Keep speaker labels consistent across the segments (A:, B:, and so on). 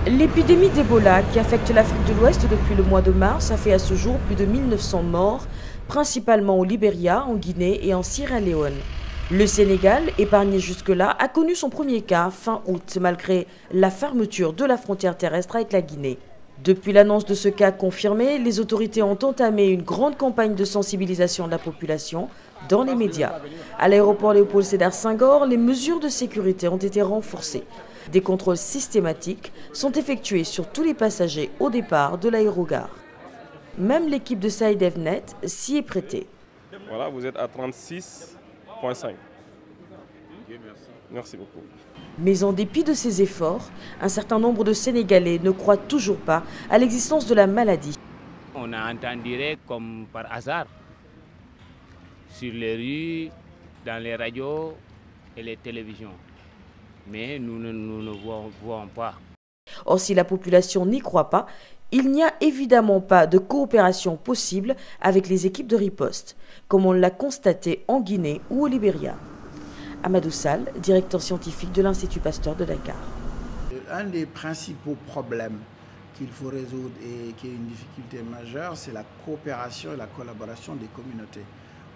A: L'épidémie d'Ebola qui affecte l'Afrique de l'Ouest depuis le mois de mars a fait à ce jour plus de 1900 morts, principalement au Libéria, en Guinée et en Sierra Leone. Le Sénégal, épargné jusque-là, a connu son premier cas fin août, malgré la fermeture de la frontière terrestre avec la Guinée. Depuis l'annonce de ce cas confirmé, les autorités ont entamé une grande campagne de sensibilisation de la population dans les médias. À l'aéroport Léopold Sédar Senghor, les mesures de sécurité ont été renforcées. Des contrôles systématiques sont effectués sur tous les passagers au départ de l'aérogare. Même l'équipe de Saïd Evnet s'y est prêtée.
B: Voilà, vous êtes à 36,5. Merci beaucoup.
A: Mais en dépit de ces efforts, un certain nombre de Sénégalais ne croient toujours pas à l'existence de la maladie.
C: On a entendu comme par hasard sur les rues, dans les radios et les télévisions. Mais nous ne voyons pas.
A: Or, si la population n'y croit pas, il n'y a évidemment pas de coopération possible avec les équipes de riposte, comme on l'a constaté en Guinée ou au Libéria. Amadou Sall, directeur scientifique de l'Institut Pasteur de Dakar.
D: Un des principaux problèmes qu'il faut résoudre et qui est une difficulté majeure, c'est la coopération et la collaboration des communautés.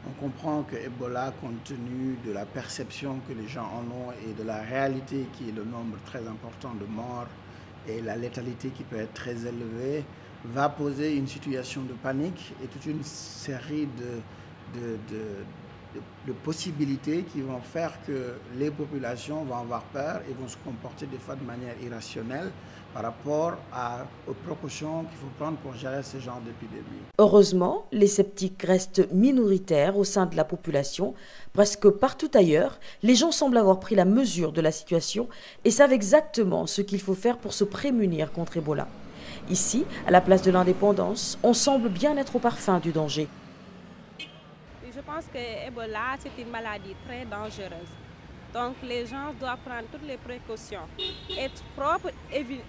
D: On comprend que Ebola, compte tenu de la perception que les gens en ont et de la réalité qui est le nombre très important de morts et la létalité qui peut être très élevée, va poser une situation de panique et toute une série de possibilités qui vont faire que les populations vont avoir peur et vont se comporter des fois de manière irrationnelle par rapport aux précautions qu'il faut prendre pour gérer ce genre d'épidémie.
A: Heureusement, les sceptiques restent minoritaires au sein de la population. Presque partout ailleurs, les gens semblent avoir pris la mesure de la situation et savent exactement ce qu'il faut faire pour se prémunir contre Ebola. Ici, à la place de l'Indépendance, on semble bien être au parfum du danger.
E: Je pense que Ebola, c'est une maladie très dangereuse. Donc les gens doivent prendre toutes les précautions. Être propre,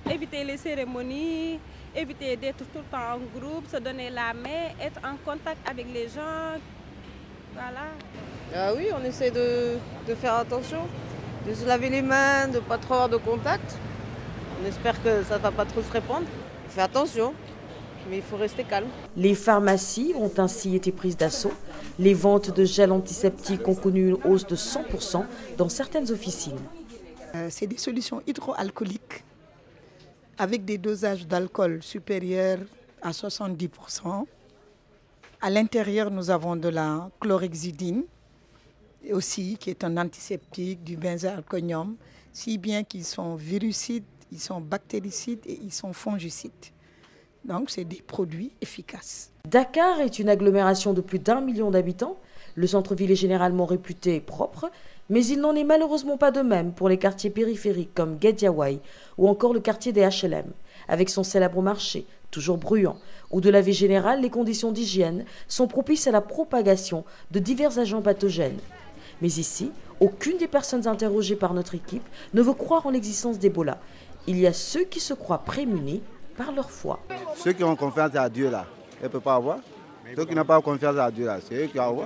E: éviter les cérémonies, éviter d'être tout le temps en groupe, se donner la main, être en contact avec les gens. Voilà.
F: Ah oui, on essaie de faire attention, de se laver les mains, de ne pas trop avoir de contact. On espère que ça ne va pas trop se répandre. On fait attention, mais il faut rester calme.
A: Les pharmacies ont ainsi été prises d'assaut. Les ventes de gel antiseptique ont connu une hausse de 100% dans certaines officines.
G: C'est des solutions hydroalcooliques avec des dosages d'alcool supérieurs à 70%. À l'intérieur, nous avons de la chlorhexidine aussi, qui est un antiseptique, du benzalkonium, si bien qu'ils sont virucides, ils sont bactéricides et ils sont fongicides. Donc, c'est des produits efficaces.
A: Dakar est une agglomération de plus d'1 million d'habitants. Le centre-ville est généralement réputé propre, mais il n'en est malheureusement pas de même pour les quartiers périphériques comme Guédiawaye ou encore le quartier des HLM, avec son célèbre marché, toujours bruyant, où de la vie générale, les conditions d'hygiène sont propices à la propagation de divers agents pathogènes. Mais ici, aucune des personnes interrogées par notre équipe ne veut croire en l'existence d'Ebola. Il y a ceux qui se croient prémunis par leur foi.
H: Ceux qui ont confiance à Dieu là, ils ne peuvent pas avoir. Ceux qui n'ont pas confiance à Dieu là, c'est eux qui ont.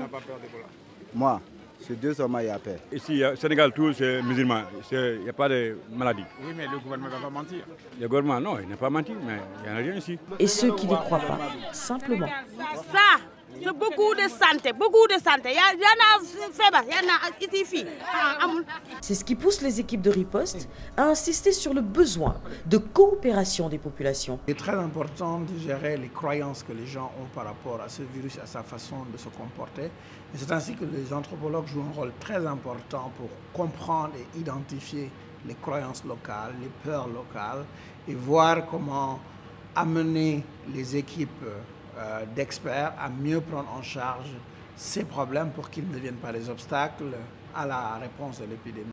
H: Moi, c'est Dieu seulement qui a peur.
I: Ici, au Sénégal, tout c'est musulman. Il n'y a pas de maladie.
D: Oui, mais le gouvernement ne va pas mentir.
I: Le gouvernement, non, il n'a pas menti, mais il n'y en a rien ici.
A: Et ceux qui n'y croient pas, simplement.
E: Ça, c'est beaucoup de santé, beaucoup de santé. Il y en a faible, il y en a ici.
A: C'est ce qui pousse les équipes de riposte à insister sur le besoin de coopération des populations.
D: Il est très important de gérer les croyances que les gens ont par rapport à ce virus, à sa façon de se comporter. Et c'est ainsi que les anthropologues jouent un rôle très important pour comprendre et identifier les croyances locales, les peurs locales et voir comment amener les équipes d'experts à mieux prendre en charge ces problèmes pour qu'ils ne deviennent pas des obstacles à la réponse de l'épidémie.